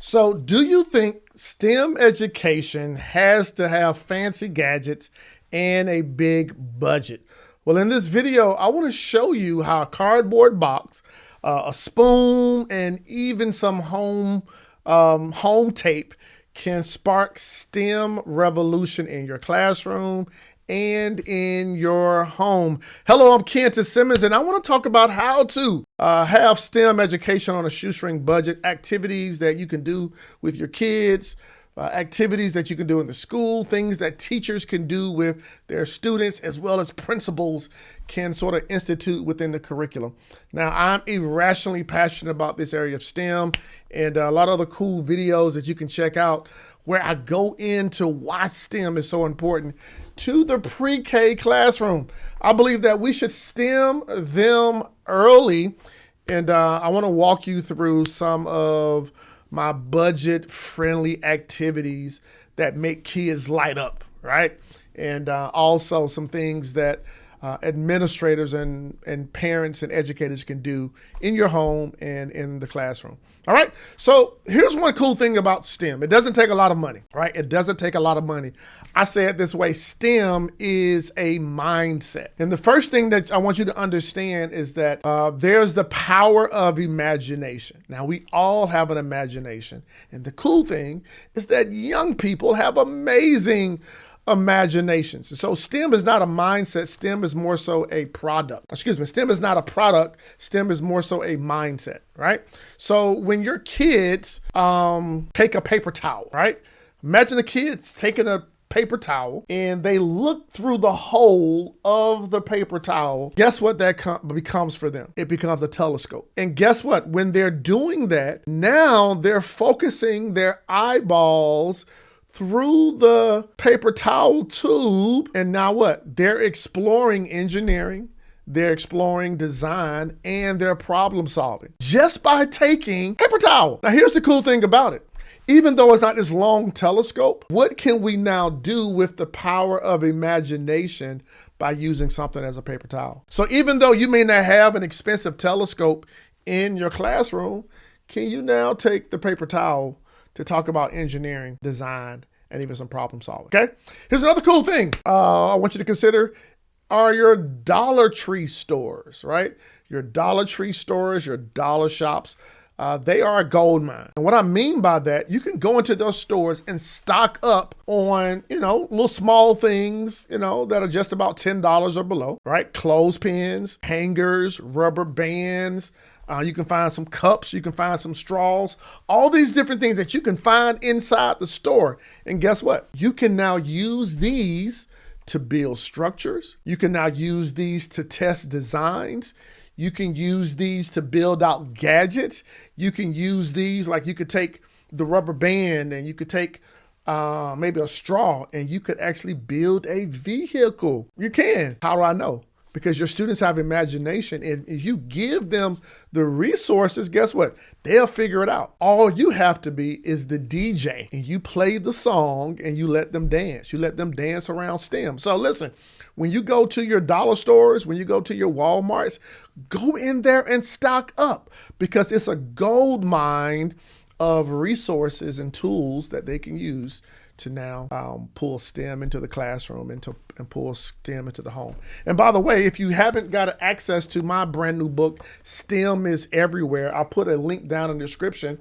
So do you think STEM education has to have fancy gadgets and a big budget? Well, in this video, I want to show you how a cardboard box, a spoon, and even some home tape can spark STEM revolution in your classroom and in your home. Hello, I'm Kenton Simmons, and I want to talk about how to have STEM education on a shoestring budget, activities that you can do with your kids, activities that you can do in the school, things that teachers can do with their students, as well as principals can sort of institute within the curriculum. Now, I'm irrationally passionate about this area of STEM, and a lot of other cool videos that you can check out where I go into why STEM is so important to the pre-K classroom. I believe that we should STEM them early, and I want to walk you through some of my budget-friendly activities that make kids light up, right? And also some things that administrators and parents and educators can do in your home and in the classroom. All right, so here's one cool thing about STEM. It doesn't take a lot of money, right? It doesn't take a lot of money. I say it this way: STEM is a mindset. And the first thing that I want you to understand is that there's the power of imagination. Now, we all have an imagination. And the cool thing is that young people have amazing imaginations. And so STEM is not a mindset. STEM is more so a product. STEM is not a product. STEM is more so a mindset, right? So when your kids take a paper towel, right? Imagine the kids taking a paper towel and they look through the hole of the paper towel. Guess what that becomes for them? It becomes a telescope. And guess what? When they're doing that, now they're focusing their eyeballs through the paper towel tube. And now what? They're exploring engineering, they're exploring design, and they're problem solving just by taking paper towel. Now, here's the cool thing about it. Even though it's not this long telescope, what can we now do with the power of imagination by using something as a paper towel? So even though you may not have an expensive telescope in your classroom, can you now take the paper towel to talk about engineering, design, and even some problem solving? Okay, here's another cool thing I want you to consider are your Dollar Tree stores, right? Your Dollar Tree stores, your dollar shops, they are a gold mine. And what I mean by that, you can go into those stores and stock up on, little small things, that are just about $10 or below, right? Clothespins, hangers, rubber bands. You can find some cups, you can find some straws, all these different things that you can find inside the store. And guess what? You can now use these to build structures. You can now use these to test designs. You can use these to build out gadgets. You can use these, like you could take the rubber band and you could take maybe a straw and you could actually build a vehicle. You can. How do I know? Because your students have imagination, and if you give them the resources, guess what? They'll figure it out. All you have to be is the DJ, and you play the song and you let them dance. You let them dance around STEM. So listen, when you go to your dollar stores, when you go to your Walmarts, go in there and stock up, because it's a gold mine of resources and tools that they can use to now pull STEM into the classroom and pull STEM into the home. And by the way, if you haven't got access to my brand new book, STEM is Everywhere, I'll put a link down in the description.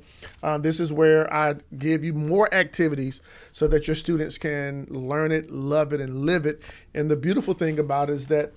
This is where I give you more activities so that your students can learn it, love it, and live it. And the beautiful thing about it is that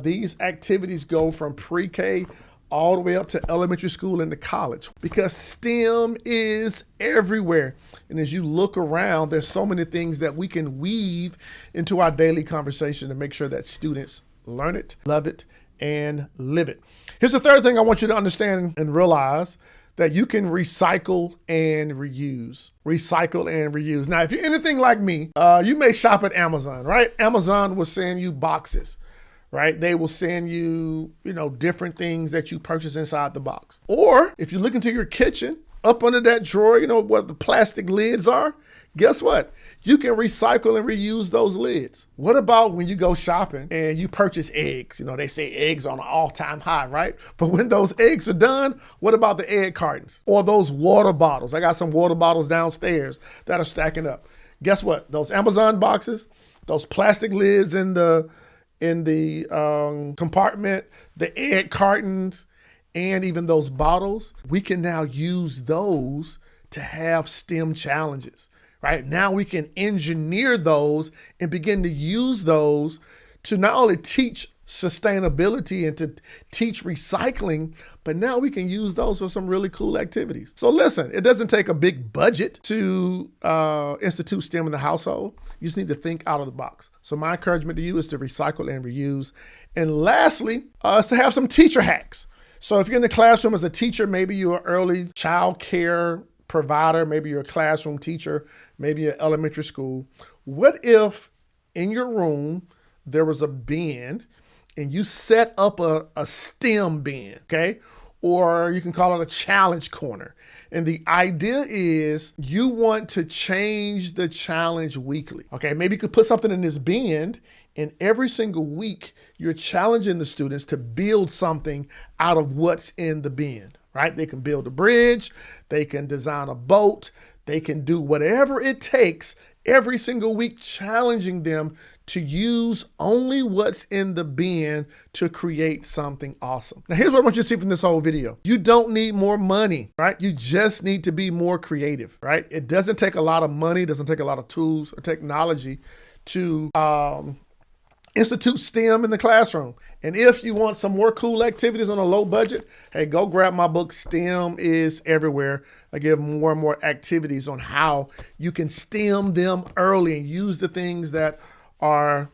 these activities go from pre-K all the way up to elementary school and to college, because STEM is everywhere. And as you look around, there's so many things that we can weave into our daily conversation to make sure that students learn it, love it, and live it. Here's the third thing I want you to understand and realize: that you can recycle and reuse. Recycle and reuse. Now, if you're anything like me, you may shop at Amazon, right? Amazon will send you boxes, right? They will send you, different things that you purchase inside the box. Or if you look into your kitchen, up under that drawer, what the plastic lids are, Guess what? You can recycle and reuse those lids. What about when you go shopping and you purchase eggs? You know, they say eggs are on an all-time high, right? But when those eggs are done, what about the egg cartons or those water bottles? I got some water bottles downstairs that are stacking up. Guess what? Those Amazon boxes, those plastic lids in the compartment, the egg cartons, and even those bottles, we can now use those to have STEM challenges, right? Now we can engineer those and begin to use those to not only teach sustainability and to teach recycling, but now we can use those for some really cool activities. So listen, it doesn't take a big budget to institute STEM in the household. You just need to think out of the box. So my encouragement to you is to recycle and reuse. And lastly, is to have some teacher hacks. So if you're in the classroom as a teacher, maybe you're an early child care provider, maybe you're a classroom teacher, maybe you're elementary school. What if in your room there was a bin and you set up a STEM bin, okay? Or you can call it a challenge corner. And the idea is you want to change the challenge weekly, okay? Maybe you could put something in this bin, and every single week you're challenging the students to build something out of what's in the bin, right? They can build a bridge, they can design a boat, they can do whatever it takes every single week, challenging them to use only what's in the bin to create something awesome. Now, here's what I want you to see from this whole video. You don't need more money, right? You just need to be more creative, right? It doesn't take a lot of money, it doesn't take a lot of tools or technology to institute STEM in the classroom. And if you want some more cool activities on a low budget, hey, go grab my book, STEM is Everywhere. I give more and more activities on how you can STEM them early and use the things that are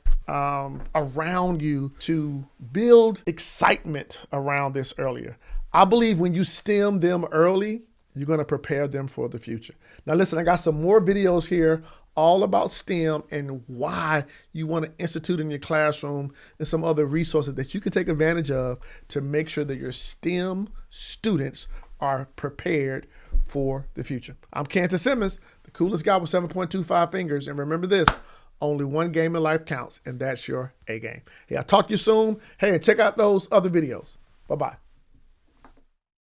around you to build excitement around this earlier. I believe when you STEM them early, you're going to prepare them for the future. Now, listen, I got some more videos here all about STEM and why you want to institute in your classroom and some other resources that you can take advantage of to make sure that your STEM students are prepared for the future. I'm Cantor Simmons, the coolest guy with 7.25 fingers. And remember this, only one game in life counts, and that's your A game. Hey, I'll talk to you soon. Hey, and check out those other videos. Bye-bye.